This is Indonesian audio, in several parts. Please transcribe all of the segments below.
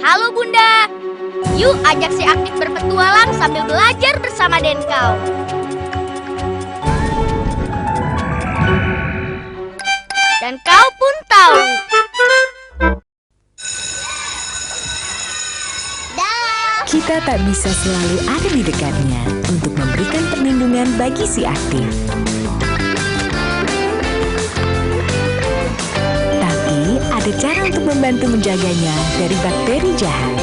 Halo Bunda, yuk ajak si Aktif berpetualang sambil belajar bersama Denkau. Dan kau pun tahu. Kita tak bisa selalu ada di dekatnya untuk memberikan perlindungan bagi si Aktif. Tapi ada cara untuk membantu menjaganya dari bakteri jahat.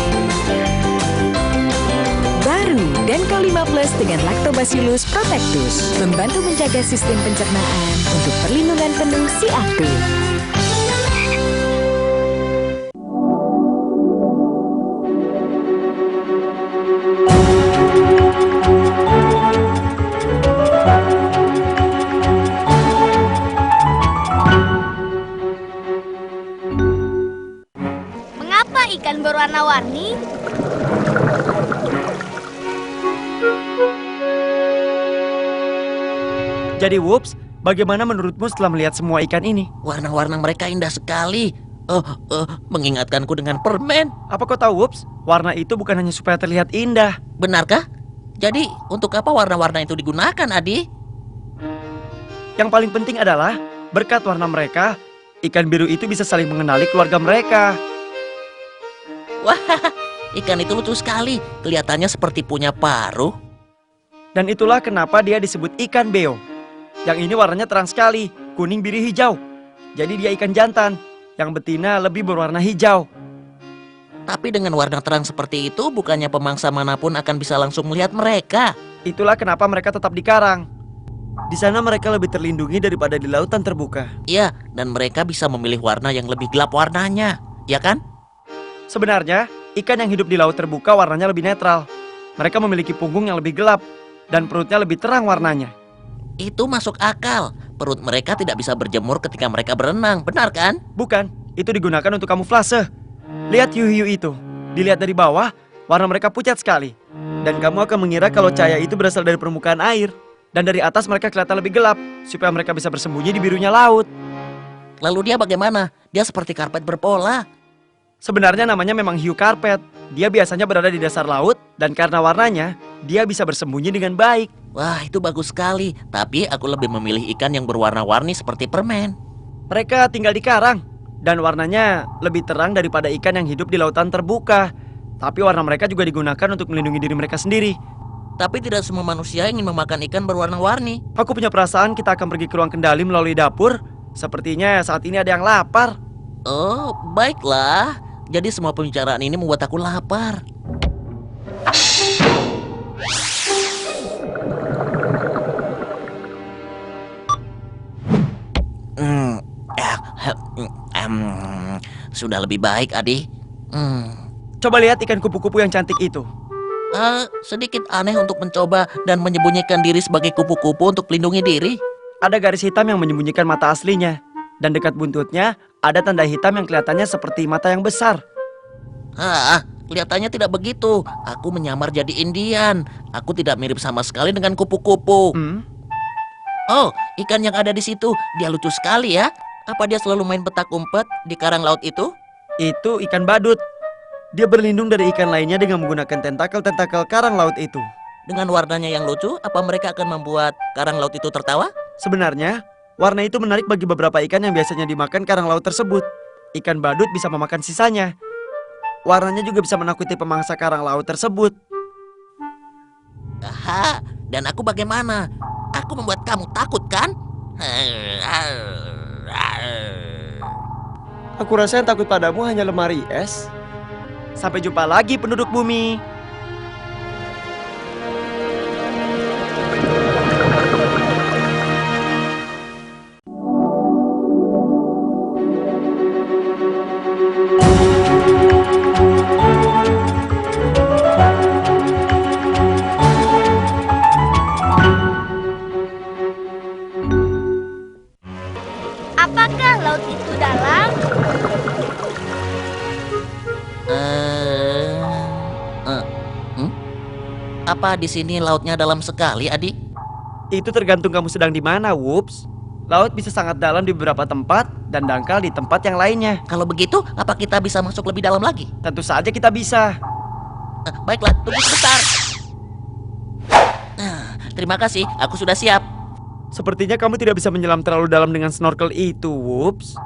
Baru Denkau 5 Plus dengan Lactobacillus protectus membantu menjaga sistem pencernaan untuk perlindungan penuh si Aktif. Mengapa ikan berwarna-warni? Jadi Whoops, bagaimana menurutmu setelah melihat semua ikan ini? Warna-warna mereka indah sekali. Mengingatkanku dengan permen. Apa kau tahu Whoops, warna itu bukan hanya supaya terlihat indah. Benarkah? Jadi, untuk apa warna-warna itu digunakan, Adi? Yang paling penting adalah, berkat warna mereka, ikan biru itu bisa saling mengenali keluarga mereka. Wah, ikan itu lucu sekali. Kelihatannya seperti punya paruh. Dan itulah kenapa dia disebut ikan beo. Yang ini warnanya terang sekali, kuning biru hijau. Jadi dia ikan jantan, yang betina lebih berwarna hijau. Tapi dengan warna terang seperti itu, bukannya pemangsa manapun akan bisa langsung melihat mereka. Itulah kenapa mereka tetap di karang. Di sana mereka lebih terlindungi daripada di lautan terbuka. Iya, dan mereka bisa memilih warna yang lebih gelap warnanya, ya kan? Sebenarnya, ikan yang hidup di laut terbuka warnanya lebih netral. Mereka memiliki punggung yang lebih gelap, dan perutnya lebih terang warnanya. Itu masuk akal. Perut mereka tidak bisa berjemur ketika mereka berenang, benar kan? Bukan, itu digunakan untuk kamuflase. Lihat hiu-hiu itu. Dilihat dari bawah, warna mereka pucat sekali. Dan kamu akan mengira kalau cahaya itu berasal dari permukaan air. Dan dari atas mereka kelihatan lebih gelap, supaya mereka bisa bersembunyi di birunya laut. Lalu dia bagaimana? Dia seperti karpet berpola. Sebenarnya namanya memang hiu karpet. Dia biasanya berada di dasar laut, dan karena warnanya, dia bisa bersembunyi dengan baik. Wah, itu bagus sekali. Tapi aku lebih memilih ikan yang berwarna-warni seperti permen. Mereka tinggal di karang, dan warnanya lebih terang daripada ikan yang hidup di lautan terbuka. Tapi warna mereka juga digunakan untuk melindungi diri mereka sendiri. Tapi tidak semua manusia ingin memakan ikan berwarna-warni. Aku punya perasaan kita akan pergi ke ruang kendali melalui dapur. Sepertinya saat ini ada yang lapar. Oh, baiklah. Jadi semua pembicaraan ini membuat aku lapar. Sudah lebih baik, Adi. Coba lihat ikan kupu-kupu yang cantik itu. Sedikit aneh untuk mencoba dan menyembunyikan diri sebagai kupu-kupu untuk melindungi diri. Ada garis hitam yang menyembunyikan mata aslinya. Dan dekat buntutnya ada tanda hitam yang kelihatannya seperti mata yang besar. Kelihatannya tidak begitu. Aku menyamar jadi Indian. Aku tidak mirip sama sekali dengan kupu-kupu. Oh, ikan yang ada di situ. Dia lucu sekali ya. Apa dia selalu main petak umpet di karang laut itu? Itu ikan badut. Dia berlindung dari ikan lainnya dengan menggunakan tentakel-tentakel karang laut itu. Dengan warnanya yang lucu, apa mereka akan membuat karang laut itu tertawa? Sebenarnya, warna itu menarik bagi beberapa ikan yang biasanya dimakan karang laut tersebut. Ikan badut bisa memakan sisanya. Warnanya juga bisa menakuti pemangsa karang laut tersebut. Dan aku bagaimana? Aku membuat kamu takut kan? Aku rasa yang takut padamu hanya lemari es. Sampai jumpa lagi penduduk bumi. Apakah laut itu dalam? Apa di sini lautnya dalam sekali, Adi? Itu tergantung kamu sedang di mana, Whoops. Laut bisa sangat dalam di beberapa tempat dan dangkal di tempat yang lainnya. Kalau begitu, apa kita bisa masuk lebih dalam lagi? Tentu saja kita bisa. Baiklah, tunggu sebentar. Terima kasih, aku sudah siap. Sepertinya kamu tidak bisa menyelam terlalu dalam dengan snorkel itu, Whoops.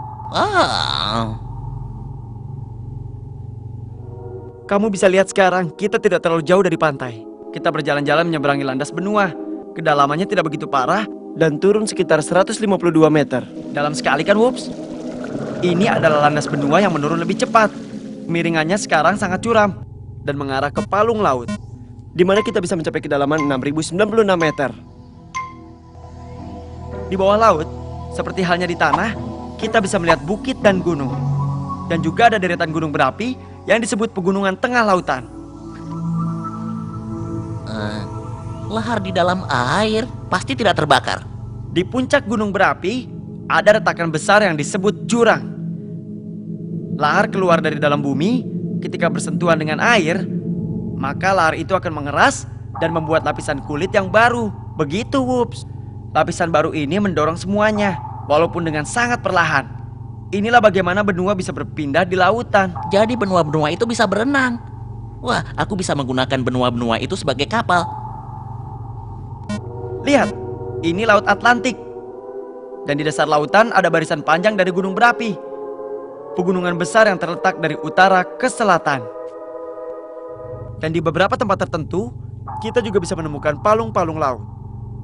Kamu bisa lihat sekarang, kita tidak terlalu jauh dari pantai. Kita berjalan-jalan menyeberangi landas benua. Kedalamannya tidak begitu parah dan turun sekitar 152 meter. Dalam sekali kan, Whoops? Ini adalah landas benua yang menurun lebih cepat. Miringannya sekarang sangat curam dan mengarah ke palung laut, di mana kita bisa mencapai kedalaman 6096 meter. Di bawah laut, seperti halnya di tanah, kita bisa melihat bukit dan gunung. Dan juga ada deretan gunung berapi yang disebut pegunungan tengah lautan. Lahar di dalam air pasti tidak terbakar. Di puncak gunung berapi, ada retakan besar yang disebut jurang. Lahar keluar dari dalam bumi, ketika bersentuhan dengan air, maka lahar itu akan mengeras dan membuat lapisan kulit yang baru. Begitu, Whoops. Lapisan baru ini mendorong semuanya, walaupun dengan sangat perlahan. Inilah bagaimana benua bisa berpindah di lautan. Jadi benua-benua itu bisa berenang. Wah, aku bisa menggunakan benua-benua itu sebagai kapal. Lihat, ini Laut Atlantik. Dan di dasar lautan ada barisan panjang dari gunung berapi. Pegunungan besar yang terletak dari utara ke selatan. Dan di beberapa tempat tertentu, kita juga bisa menemukan palung-palung laut.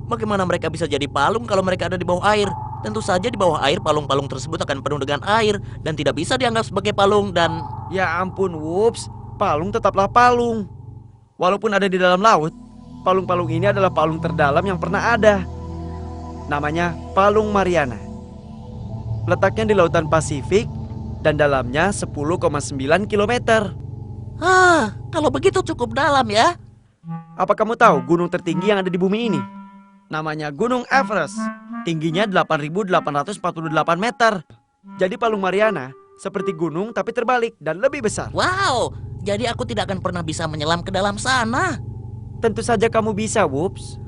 Bagaimana mereka bisa jadi palung kalau mereka ada di bawah air? Tentu saja di bawah air palung-palung tersebut akan penuh dengan air dan tidak bisa dianggap sebagai palung dan... Ya ampun, Whoops. Palung tetaplah palung. Walaupun ada di dalam laut, palung-palung ini adalah palung terdalam yang pernah ada. Namanya Palung Mariana. Letaknya di lautan Pasifik dan dalamnya 10,9 kilometer. Kalau begitu cukup dalam ya. Apa kamu tahu gunung tertinggi yang ada di bumi ini? Namanya Gunung Everest. Tingginya 8.848 meter. Jadi Palung Mariana seperti gunung tapi terbalik dan lebih besar. Wow, jadi aku tidak akan pernah bisa menyelam ke dalam sana. Tentu saja kamu bisa, Whoops.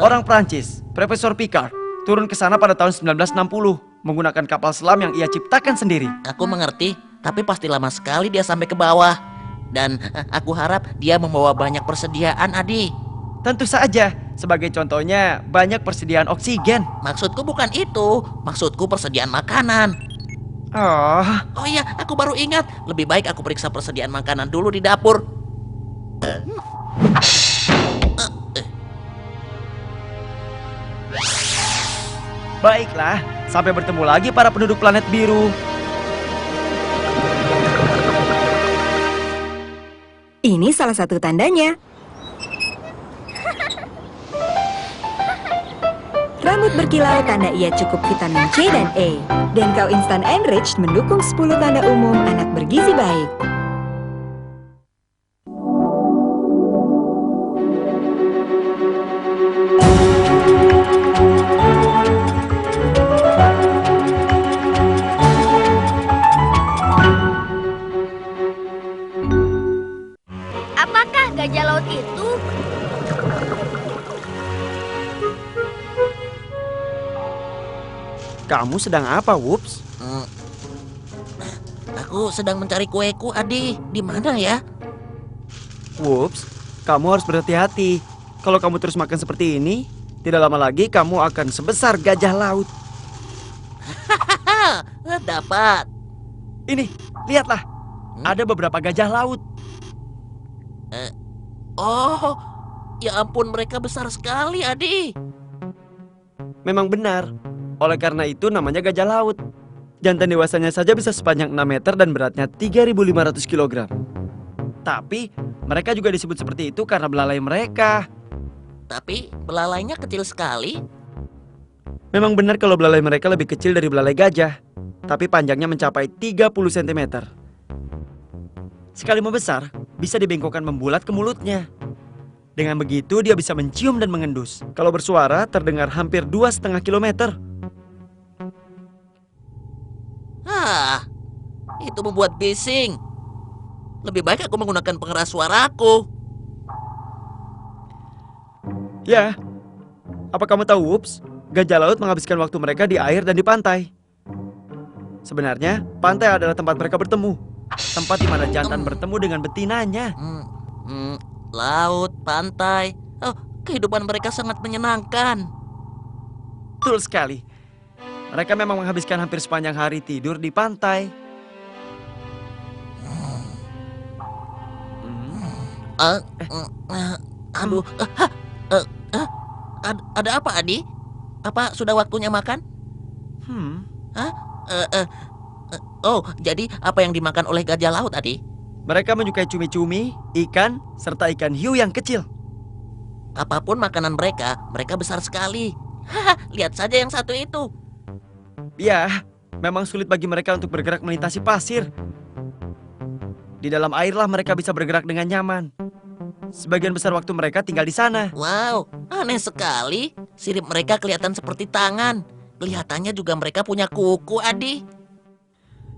Orang Prancis, Profesor Picard, turun ke sana pada tahun 1960 menggunakan kapal selam yang ia ciptakan sendiri. Aku mengerti, tapi pasti lama sekali dia sampai ke bawah. Dan aku harap dia membawa banyak persediaan, Adi. Tentu saja, sebagai contohnya banyak persediaan oksigen. Maksudku bukan itu, maksudku persediaan makanan. Oh iya, aku baru ingat. Lebih baik aku periksa persediaan makanan dulu di dapur. Baiklah, sampai bertemu lagi para penduduk planet biru. Ini salah satu tandanya. Rambut berkilau tanda ia cukup vitamin C dan E. Dan kau instant enriched mendukung 10 tanda umum anak bergizi baik. Apakah gajah laut itu? Kamu sedang apa, Whoops? Aku sedang mencari kueku, Adi. Di mana ya? Whoops, kamu harus berhati-hati. Kalau kamu terus makan seperti ini, tidak lama lagi kamu akan sebesar gajah laut. Dapat. Ini, lihatlah. Ada beberapa gajah laut. Oh, ya ampun, mereka besar sekali, Adi. Memang benar. Oleh karena itu namanya gajah laut. Jantan dewasanya saja bisa sepanjang 6 meter dan beratnya 3.500 kg. Tapi mereka juga disebut seperti itu karena belalai mereka. Tapi belalainya kecil sekali. Memang benar kalau belalai mereka lebih kecil dari belalai gajah. Tapi panjangnya mencapai 30 cm. Sekali membesar, bisa dibengkokkan membulat ke mulutnya. Dengan begitu dia bisa mencium dan mengendus. Kalau bersuara terdengar hampir 2,5 kilometer. Itu membuat bising. Lebih baik aku menggunakan pengeras suaraku. Ya, apa kamu tahu, Whoops? Gajah laut menghabiskan waktu mereka di air dan di pantai. Sebenarnya, pantai adalah tempat mereka bertemu. Tempat di mana jantan bertemu dengan betinanya. Laut, pantai. Oh, kehidupan mereka sangat menyenangkan. Betul sekali. Mereka memang menghabiskan hampir sepanjang hari tidur di pantai. Aduh, ada apa, Adi? Apa sudah waktunya makan? Oh, jadi apa yang dimakan oleh gajah laut, Adi? Mereka menyukai cumi-cumi, ikan, serta ikan hiu yang kecil. Apapun makanan mereka, mereka besar sekali. Haha, lihat saja yang satu itu. Ya, memang sulit bagi mereka untuk bergerak melintasi pasir. Di dalam airlah mereka bisa bergerak dengan nyaman. Sebagian besar waktu mereka tinggal di sana. Wow, aneh sekali. Sirip mereka kelihatan seperti tangan. Kelihatannya juga mereka punya kuku, Adi.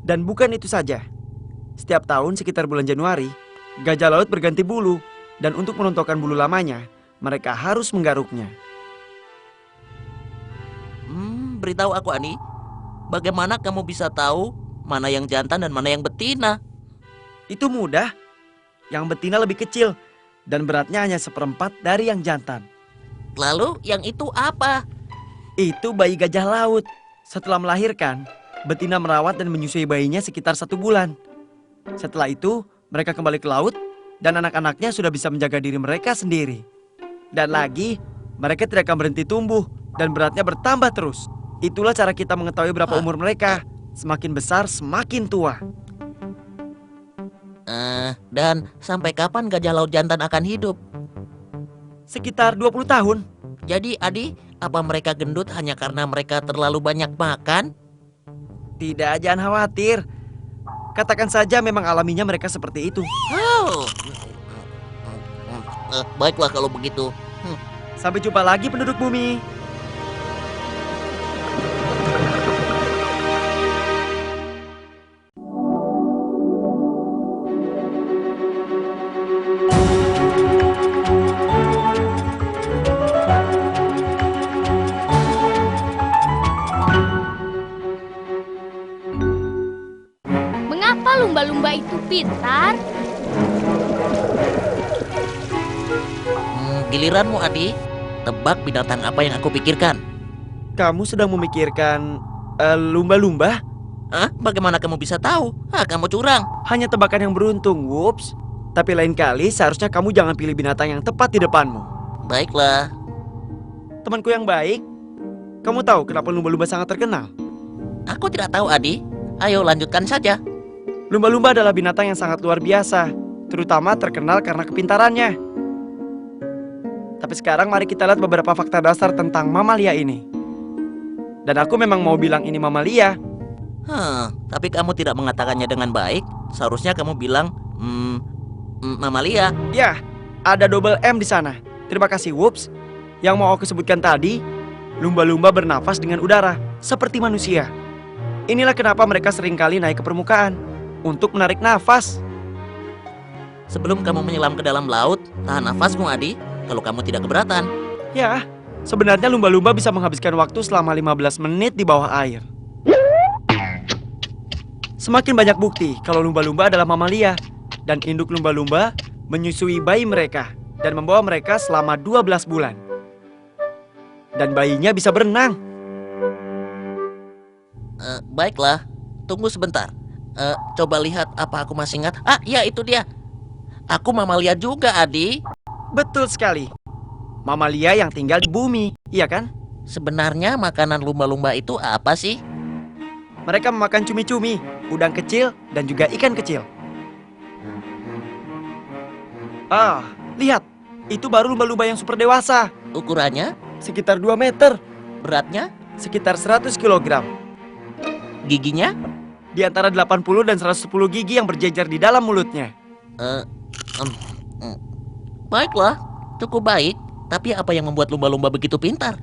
Dan bukan itu saja. Setiap tahun sekitar bulan Januari, gajah laut berganti bulu. Dan untuk merontokkan bulu lamanya, mereka harus menggaruknya. Beritahu aku, Ani. Bagaimana kamu bisa tahu mana yang jantan dan mana yang betina? Itu mudah. Yang betina lebih kecil dan beratnya hanya seperempat dari yang jantan. Lalu yang itu apa? Itu bayi gajah laut. Setelah melahirkan, betina merawat dan menyusui bayinya sekitar 1 bulan. Setelah itu, mereka kembali ke laut dan anak-anaknya sudah bisa menjaga diri mereka sendiri. Dan lagi, mereka tidak akan berhenti tumbuh dan beratnya bertambah terus. Itulah cara kita mengetahui berapa umur mereka. Semakin besar, semakin tua. Dan sampai kapan gajah laut jantan akan hidup? Sekitar 20 tahun. Jadi, Adi, apa mereka gendut hanya karena mereka terlalu banyak makan? Tidak, jangan khawatir. Katakan saja memang alaminya mereka seperti itu. Oh. Baiklah kalau begitu. Sampai jumpa lagi penduduk bumi. Mengapa lumba-lumba itu pintar? Giliranmu, Adi. Tebak binatang apa yang aku pikirkan. Kamu sedang memikirkan lumba-lumba? Hah? Bagaimana kamu bisa tahu? Kamu curang. Hanya tebakan yang beruntung, whoops. Tapi lain kali seharusnya kamu jangan pilih binatang yang tepat di depanmu. Baiklah. Temanku yang baik, kamu tahu kenapa lumba-lumba sangat terkenal? Aku tidak tahu, Adi. Ayo lanjutkan saja. Lumba-lumba adalah binatang yang sangat luar biasa, terutama terkenal karena kepintarannya. Tapi sekarang mari kita lihat beberapa fakta dasar tentang mamalia ini. Dan aku memang mau bilang ini mamalia. Tapi kamu tidak mengatakannya dengan baik. Seharusnya kamu bilang, mamalia. Ya, ada double M di sana. Terima kasih, whoops. Yang mau aku sebutkan tadi, lumba-lumba bernafas dengan udara, seperti manusia. Inilah kenapa mereka seringkali naik ke permukaan, untuk menarik nafas. Sebelum kamu menyelam ke dalam laut, tahan nafasmu, Adi. Kalau kamu tidak keberatan. Ya, sebenarnya lumba-lumba bisa menghabiskan waktu selama 15 menit di bawah air. Semakin banyak bukti kalau lumba-lumba adalah mamalia. Dan induk lumba-lumba menyusui bayi mereka dan membawa mereka selama 12 bulan. Dan bayinya bisa berenang. Baiklah, tunggu sebentar. Coba lihat apa aku masih ingat. Ya itu dia. Aku mamalia juga, Adi. Betul sekali. Mamalia yang tinggal di bumi, iya kan? Sebenarnya makanan lumba-lumba itu apa sih? Mereka memakan cumi-cumi, udang kecil, dan juga ikan kecil. Lihat. Itu baru lumba-lumba yang super dewasa. Ukurannya? Sekitar 2 meter. Beratnya? Sekitar 100 kg. Giginya? Di antara 80 dan 110 gigi yang berjejer di dalam mulutnya. Baiklah, cukup baik. Tapi apa yang membuat lumba-lumba begitu pintar?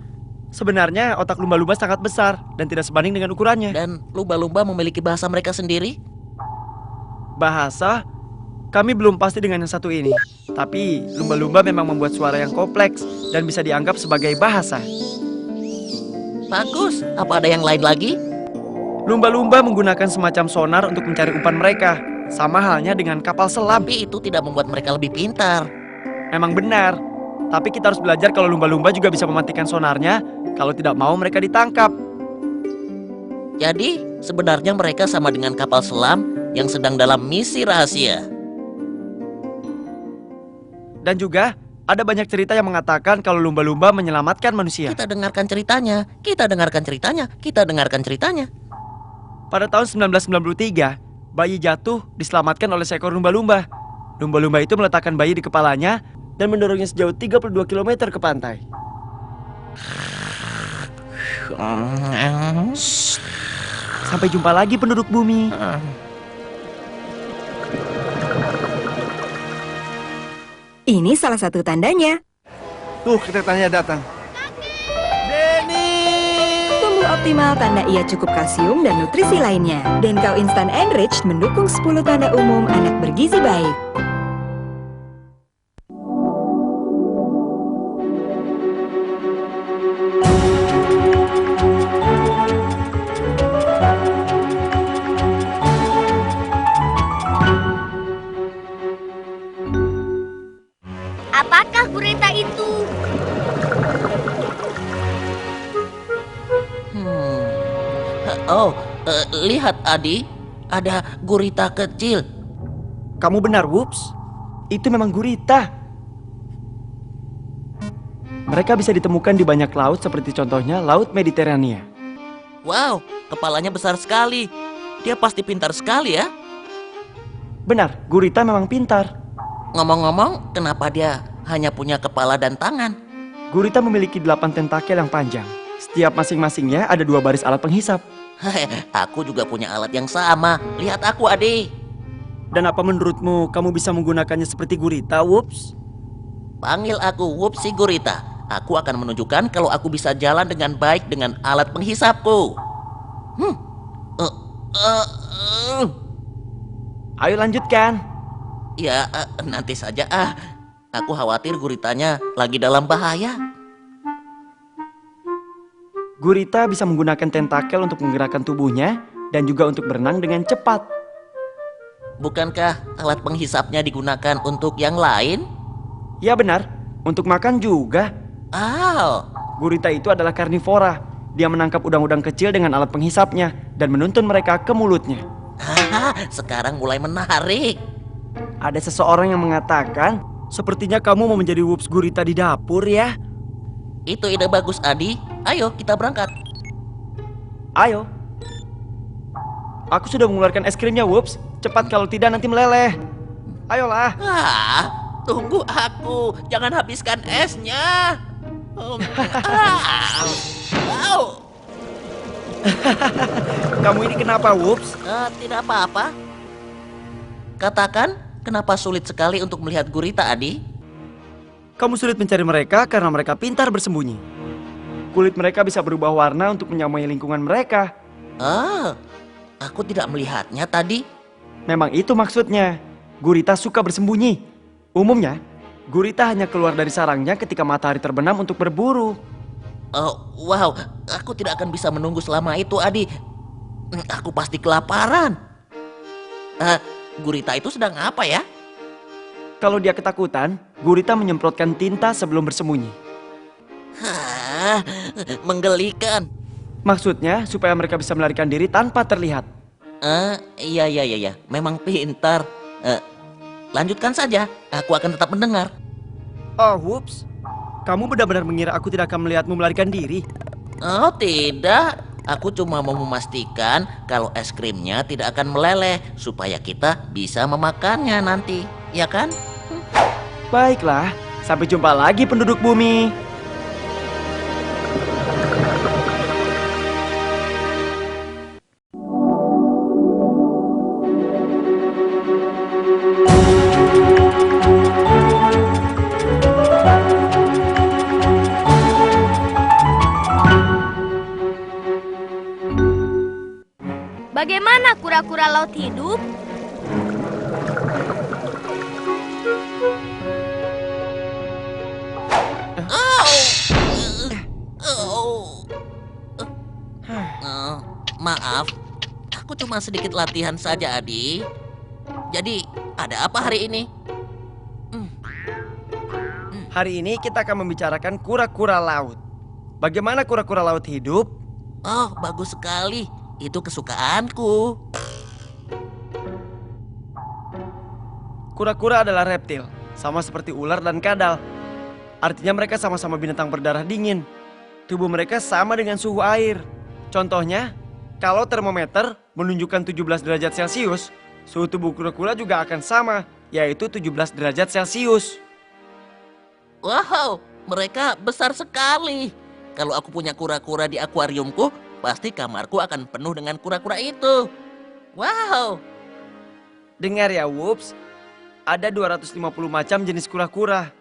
Sebenarnya otak lumba-lumba sangat besar dan tidak sebanding dengan ukurannya. Dan lumba-lumba memiliki bahasa mereka sendiri? Bahasa? Kami belum pasti dengan yang satu ini. Tapi lumba-lumba memang membuat suara yang kompleks dan bisa dianggap sebagai bahasa. Bagus. Apa ada yang lain lagi? Lumba-lumba menggunakan semacam sonar untuk mencari umpan mereka. Sama halnya dengan kapal selam. Tapi itu tidak membuat mereka lebih pintar. Memang benar. Tapi kita harus belajar kalau lumba-lumba juga bisa mematikan sonarnya kalau tidak mau mereka ditangkap. Jadi, sebenarnya mereka sama dengan kapal selam yang sedang dalam misi rahasia. Dan juga ada banyak cerita yang mengatakan kalau lumba-lumba menyelamatkan manusia. Kita dengarkan ceritanya, kita dengarkan ceritanya, kita dengarkan ceritanya. Pada tahun 1993, bayi jatuh diselamatkan oleh seekor lumba-lumba. Lumba-lumba itu meletakkan bayi di kepalanya dan mendorongnya sejauh 32 km ke pantai. Sampai jumpa lagi penduduk bumi. Ini salah satu tandanya. Tuh, keretanya datang. Tumbuh optimal tanda ia cukup kalsium dan nutrisi lainnya. Denkau Instant Enriched mendukung 10 tanda umum anak bergizi baik. Apakah gurita itu? Lihat Adi, ada gurita kecil. Kamu benar, Whoops. Itu memang gurita. Mereka bisa ditemukan di banyak laut seperti contohnya Laut Mediterania. Wow, kepalanya besar sekali. Dia pasti pintar sekali ya. Benar, gurita memang pintar. Ngomong-ngomong, kenapa dia hanya punya kepala dan tangan? Gurita memiliki 8 tentakel yang panjang. Setiap masing-masingnya ada 2 baris alat penghisap. Aku juga punya alat yang sama. Lihat aku, Adi. Dan apa menurutmu kamu bisa menggunakannya seperti gurita, Whoops? Panggil aku Whoopsie Gurita. Aku akan menunjukkan kalau aku bisa jalan dengan baik dengan alat penghisapku. Ayo lanjutkan. Ya, nanti saja Aku khawatir guritanya lagi dalam bahaya. Gurita bisa menggunakan tentakel untuk menggerakkan tubuhnya dan juga untuk berenang dengan cepat. Bukankah alat penghisapnya digunakan untuk yang lain? Ya benar, untuk makan juga. Gurita itu adalah karnivora. Dia menangkap udang-udang kecil dengan alat penghisapnya dan menuntun mereka ke mulutnya. Sekarang mulai menarik. Ada seseorang yang mengatakan, sepertinya kamu mau menjadi Whoops gurita di dapur ya. Itu ide bagus, Adi. Ayo, kita berangkat. Ayo. Aku sudah mengeluarkan es krimnya, Whoops. Cepat, kalau tidak nanti meleleh. Ayolah. Tunggu aku. Jangan habiskan esnya. Kamu ini kenapa, Whoops? Tidak apa-apa. Katakan, kenapa sulit sekali untuk melihat gurita, Adi? Kamu sulit mencari mereka karena mereka pintar bersembunyi. Kulit mereka bisa berubah warna untuk menyamai lingkungan mereka. Aku tidak melihatnya tadi. Memang itu maksudnya. Gurita suka bersembunyi. Umumnya, gurita hanya keluar dari sarangnya ketika matahari terbenam untuk berburu. Wow, aku tidak akan bisa menunggu selama itu, Adi. Aku pasti kelaparan. Gurita itu sedang apa ya? Kalau dia ketakutan, gurita menyemprotkan tinta sebelum bersembunyi. Menggelikan. Maksudnya supaya mereka bisa melarikan diri tanpa terlihat. Iya. Memang pintar. Lanjutkan saja. Aku akan tetap mendengar. Oh, whoops. Kamu benar-benar mengira aku tidak akan melihatmu melarikan diri? Oh, tidak. Aku cuma mau memastikan kalau es krimnya tidak akan meleleh supaya kita bisa memakannya nanti. Ya kan? Baiklah. Sampai jumpa lagi penduduk bumi. Bagaimana kura-kura laut hidup? Maaf, aku cuma sedikit latihan saja, Adi. Jadi, ada apa hari ini? Hari ini kita akan membicarakan kura-kura laut. Bagaimana kura-kura laut hidup? Oh, bagus sekali. Itu kesukaanku. Kura-kura adalah reptil, sama seperti ular dan kadal. Artinya mereka sama-sama binatang berdarah dingin. Tubuh mereka sama dengan suhu air. Contohnya, kalau termometer menunjukkan 17 derajat Celcius, suhu tubuh kura-kura juga akan sama, yaitu 17 derajat Celcius. Wow, mereka besar sekali. Kalau aku punya kura-kura di akuariumku, pasti kamarku akan penuh dengan kura-kura itu. Wow. Dengar ya, Whoops. Ada 250 macam jenis kura-kura.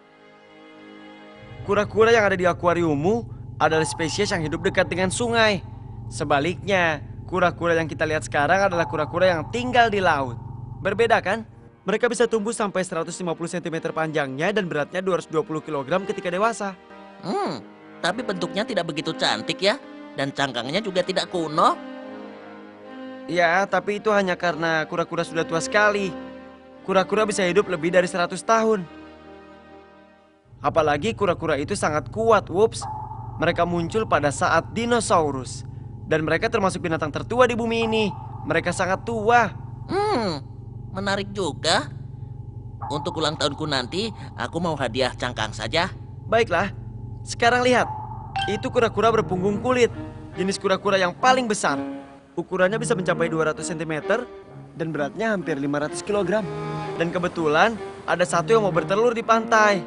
Kura-kura yang ada di akuariummu adalah spesies yang hidup dekat dengan sungai. Sebaliknya, kura-kura yang kita lihat sekarang adalah kura-kura yang tinggal di laut. Berbeda kan? Mereka bisa tumbuh sampai 150 cm panjangnya dan beratnya 220 kg ketika dewasa. Tapi bentuknya tidak begitu cantik ya. Dan cangkangnya juga tidak kuno. Ya, tapi itu hanya karena kura-kura sudah tua sekali. Kura-kura bisa hidup lebih dari 100 tahun. Apalagi kura-kura itu sangat kuat, Whoops. Mereka muncul pada saat dinosaurus. Dan mereka termasuk binatang tertua di bumi ini. Mereka sangat tua. Menarik juga. Untuk ulang tahunku nanti, aku mau hadiah cangkang saja. Baiklah, sekarang lihat. Itu kura-kura berpunggung kulit. Jenis kura-kura yang paling besar. Ukurannya bisa mencapai 200 cm dan beratnya hampir 500 kg. Dan kebetulan ada satu yang mau bertelur di pantai.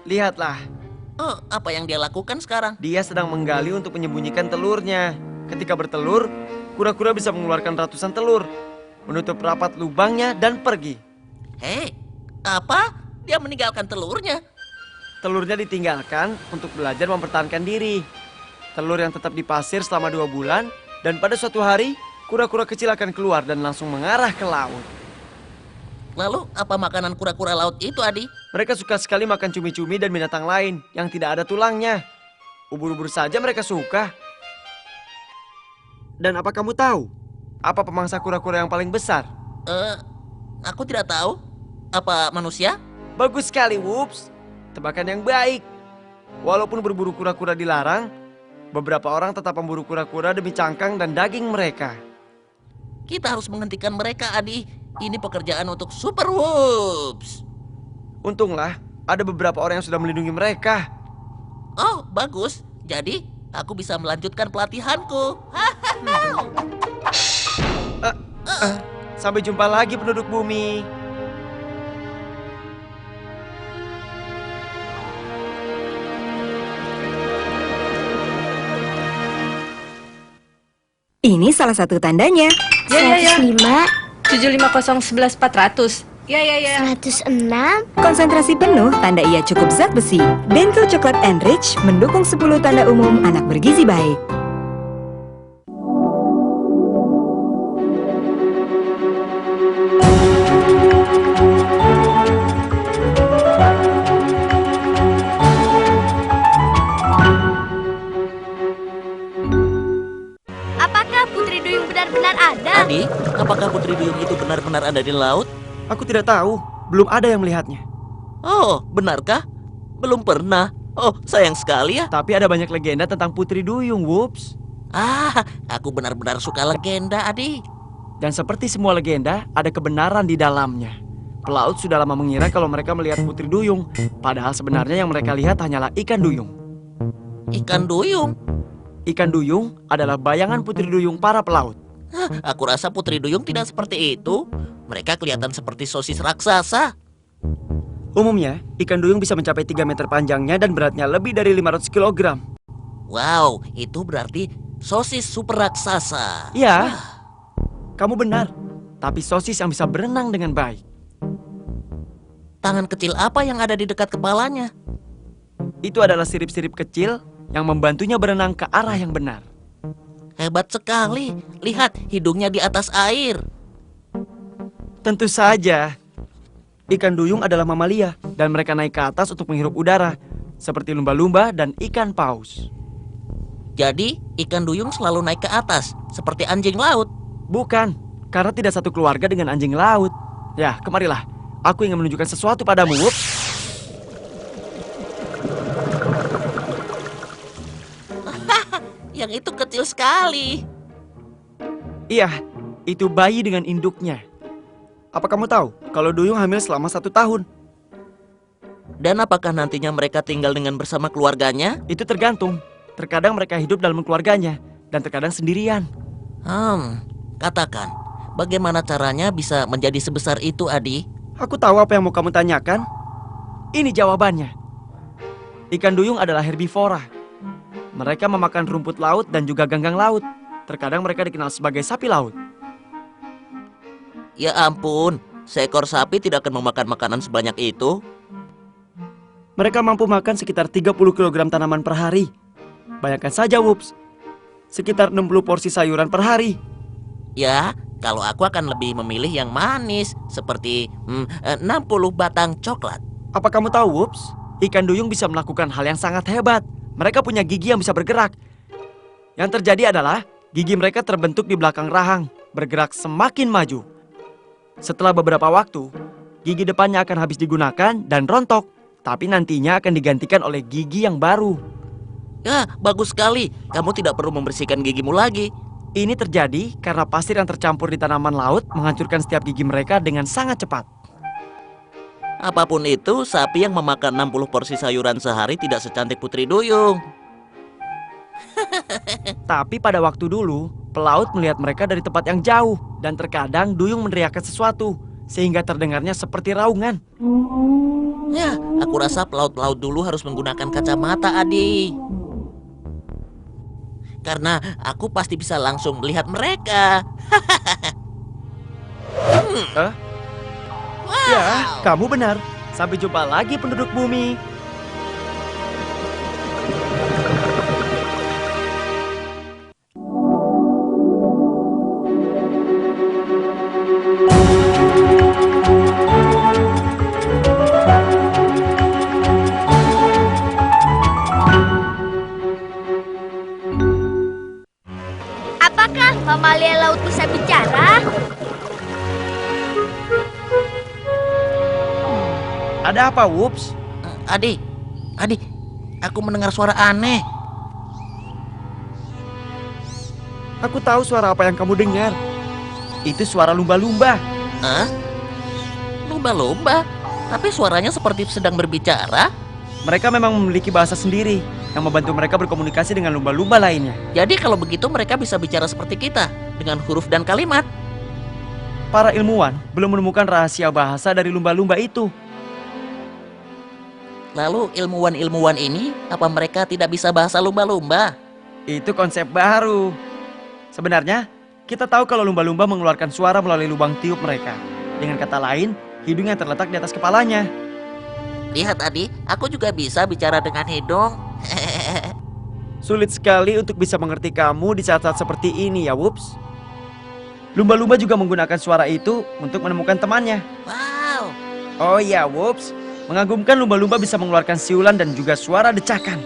Lihatlah, Oh, apa yang dia lakukan sekarang? dia sedang menggali untuk menyembunyikan telurnya. Ketika bertelur, kura-kura bisa mengeluarkan ratusan telur, menutup rapat lubangnya dan pergi. Hei, apa? Dia meninggalkan telurnya. Telurnya ditinggalkan untuk belajar mempertahankan diri. Telur yang tetap di pasir selama 2 bulan, dan pada suatu hari, kura-kura kecil akan keluar dan langsung mengarah ke laut. Lalu, apa makanan kura-kura laut itu, Adi? Mereka suka sekali makan cumi-cumi dan binatang lain yang tidak ada tulangnya. Ubur-ubur saja mereka suka. Dan apa kamu tahu? Apa pemangsa kura-kura yang paling besar? Aku tidak tahu. Apa manusia? Bagus sekali, Whoops. Tebakan yang baik. Walaupun berburu kura-kura dilarang, beberapa orang tetap memburu kura-kura demi cangkang dan daging mereka. Kita harus menghentikan mereka, Adi. Ini pekerjaan untuk Super Whoops. Untunglah, ada beberapa orang yang sudah melindungi mereka. Oh, bagus. Jadi, aku bisa melanjutkan pelatihanku. Sampai jumpa lagi penduduk bumi. Ini salah satu tandanya. Ya. 105, 75011 400. Ya. 106, Konsentrasi penuh tanda ia cukup zat besi. Denko Coklat Enrich mendukung 10 tanda umum anak bergizi baik. apakah Putri Duyung benar-benar ada? Adi, apakah Putri Duyung itu benar-benar ada di laut? Aku tidak tahu, belum ada yang melihatnya. Oh, benarkah? Belum pernah. Oh, sayang sekali ya. Tapi ada banyak legenda tentang Putri Duyung, Whoops. Aku benar-benar suka legenda, Adi. Dan seperti semua legenda, ada kebenaran di dalamnya. Pelaut sudah lama mengira kalau mereka melihat Putri Duyung, padahal sebenarnya yang mereka lihat hanyalah ikan duyung. Ikan duyung? Ikan duyung adalah bayangan Putri Duyung para pelaut. Aku rasa Putri Duyung tidak seperti itu. Mereka kelihatan seperti sosis raksasa. Umumnya, ikan duyung bisa mencapai 3 meter panjangnya dan beratnya lebih dari 500 kg. Wow, itu berarti sosis super raksasa. Ya, kamu benar. Tapi sosis yang bisa berenang dengan baik. Tangan kecil apa yang ada di dekat kepalanya? Itu adalah sirip-sirip kecil yang membantunya berenang ke arah yang benar. Hebat sekali. Lihat, hidungnya di atas air. Tentu saja. Ikan duyung adalah mamalia dan mereka naik ke atas untuk menghirup udara, seperti lumba-lumba dan ikan paus. Jadi, ikan duyung selalu naik ke atas, seperti anjing laut. Bukan, karena tidak satu keluarga dengan anjing laut. Ya, kemarilah. Aku ingin menunjukkan sesuatu padamu, Wups. Yang itu kecil sekali. Iya, itu bayi dengan induknya. Apa kamu tahu kalau duyung hamil selama 1 tahun? Dan apakah nantinya mereka tinggal dengan bersama keluarganya? Itu tergantung. Terkadang mereka hidup dalam keluarganya, dan terkadang sendirian. Katakan, bagaimana caranya bisa menjadi sebesar itu, Adi? Aku tahu apa yang mau kamu tanyakan. Ini jawabannya. Ikan duyung adalah herbivora. Mereka memakan rumput laut dan juga ganggang laut. Terkadang mereka dikenal sebagai sapi laut. Ya ampun, seekor sapi tidak akan memakan makanan sebanyak itu. Mereka mampu makan sekitar 30 kg tanaman per hari. Bayangkan saja, Wups. Sekitar 60 porsi sayuran per hari. Ya, kalau aku akan lebih memilih yang manis, seperti 60 batang coklat. Apa kamu tahu, Wups? Ikan duyung bisa melakukan hal yang sangat hebat. Mereka punya gigi yang bisa bergerak. Yang terjadi adalah gigi mereka terbentuk di belakang rahang, bergerak semakin maju. Setelah beberapa waktu, gigi depannya akan habis digunakan dan rontok. Tapi nantinya akan digantikan oleh gigi yang baru. Ya, bagus sekali. Kamu tidak perlu membersihkan gigimu lagi. Ini terjadi karena pasir yang tercampur di tanaman laut menghancurkan setiap gigi mereka dengan sangat cepat. Apapun itu, sapi yang memakan 60 porsi sayuran sehari tidak secantik putri duyung. Tapi pada waktu dulu, pelaut melihat mereka dari tempat yang jauh. Dan terkadang duyung meneriakkan sesuatu, sehingga terdengarnya seperti raungan. Ya, aku rasa pelaut-pelaut dulu harus menggunakan kacamata, Adi. Karena aku pasti bisa langsung melihat mereka. Ya, kamu benar. Sampai jumpa lagi penduduk bumi. Apakah mamalia laut bisa bicara? Ada apa, Wups? Adi, aku mendengar suara aneh. Aku tahu suara apa yang kamu dengar. Itu suara lumba-lumba. Hah? Lumba-lumba? Tapi suaranya seperti sedang berbicara. Mereka memang memiliki bahasa sendiri yang membantu mereka berkomunikasi dengan lumba-lumba lainnya. Jadi kalau begitu mereka bisa bicara seperti kita, dengan huruf dan kalimat. Para ilmuwan belum menemukan rahasia bahasa dari lumba-lumba itu. Lalu ilmuwan-ilmuwan ini, apa mereka tidak bisa bahasa lumba-lumba? Itu konsep baru. Sebenarnya, kita tahu kalau lumba-lumba mengeluarkan suara melalui lubang tiup mereka. Dengan kata lain, hidung yang terletak di atas kepalanya. Lihat Adi, aku juga bisa bicara dengan hidung. Sulit sekali untuk bisa mengerti kamu di saat-saat seperti ini ya, Wups. Lumba-lumba juga menggunakan suara itu untuk menemukan temannya. Wow. Oh ya, Wups. Mengagumkan, lumba-lumba bisa mengeluarkan siulan dan juga suara decakan.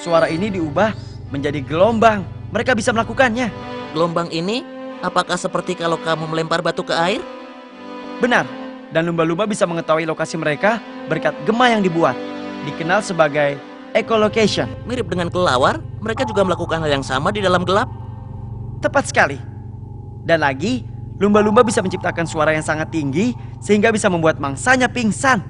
Suara ini diubah menjadi gelombang. Mereka bisa melakukannya. Gelombang ini, apakah seperti kalau kamu melempar batu ke air? Benar. Dan lumba-lumba bisa mengetahui lokasi mereka berkat gema yang dibuat. Dikenal sebagai echolocation. Mirip dengan kelelawar, mereka juga melakukan hal yang sama di dalam gelap. Tepat sekali. Dan lagi, lumba-lumba bisa menciptakan suara yang sangat tinggi sehingga bisa membuat mangsanya pingsan.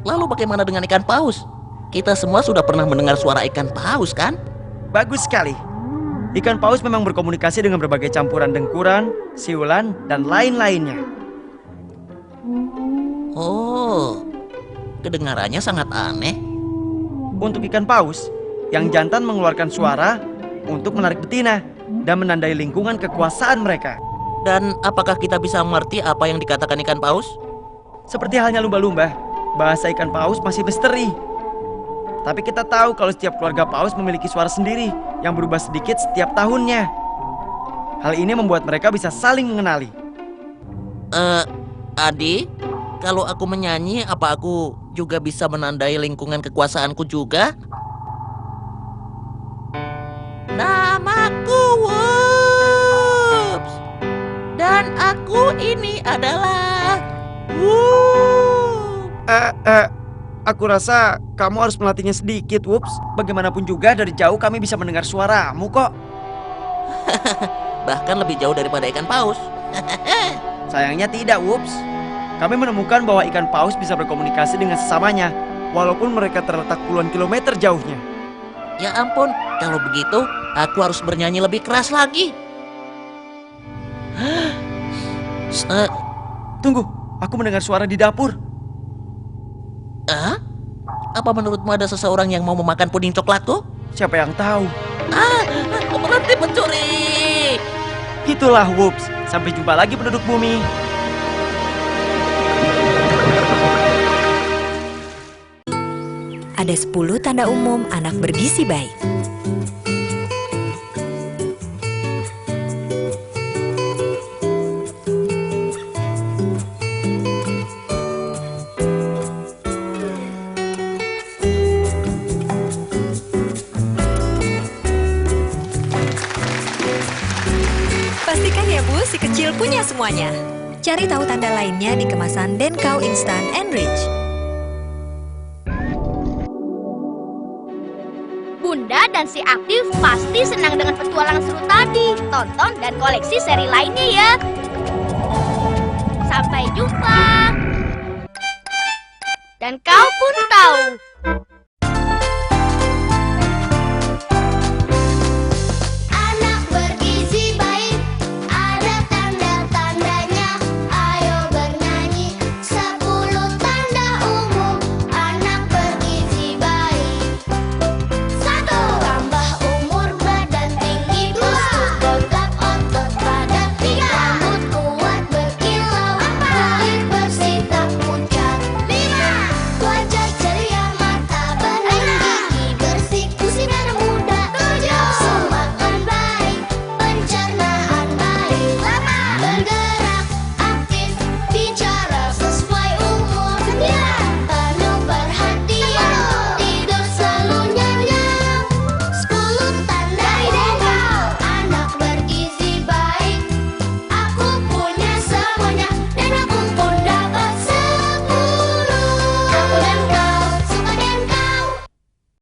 Lalu bagaimana dengan ikan paus? Kita semua sudah pernah mendengar suara ikan paus, kan? Bagus sekali. Ikan paus memang berkomunikasi dengan berbagai campuran dengkuran, siulan, dan lain-lainnya. Oh, kedengarannya sangat aneh. Untuk ikan paus, yang jantan mengeluarkan suara untuk menarik betina dan menandai lingkungan kekuasaan mereka. Dan apakah kita bisa mengerti apa yang dikatakan ikan paus? Seperti halnya lumba-lumba, bahasa ikan paus masih misteri. Tapi kita tahu kalau setiap keluarga paus memiliki suara sendiri yang berubah sedikit setiap tahunnya. Hal ini membuat mereka bisa saling mengenali. Adi, kalau aku menyanyi, apa aku juga bisa menandai lingkungan kekuasaanku juga? Nah, Dan aku ini adalah... Wuh. Aku rasa kamu harus melatihnya sedikit, Whoops. Bagaimanapun juga dari jauh kami bisa mendengar suaramu kok. Bahkan lebih jauh daripada ikan paus. Sayangnya tidak, Whoops. Kami menemukan bahwa ikan paus bisa berkomunikasi dengan sesamanya, walaupun mereka terletak puluhan kilometer jauhnya. Ya ampun, kalau begitu aku harus bernyanyi lebih keras lagi. Tunggu, aku mendengar suara di dapur. Apa menurutmu ada seseorang yang mau memakan puding coklatku? Siapa yang tahu? Aku berhenti mencuri. Itulah Whoops. Sampai jumpa lagi penduduk bumi. Ada 10 tanda umum anak bergizi baik. Pastikan ya Bu, si kecil punya semuanya. Cari tahu tanda lainnya di kemasan Denkau Instant Enrich. Bunda dan si Aktif pasti senang dengan petualangan seru tadi. Tonton dan koleksi seri lainnya ya. Sampai jumpa. Dan kau pun tahu,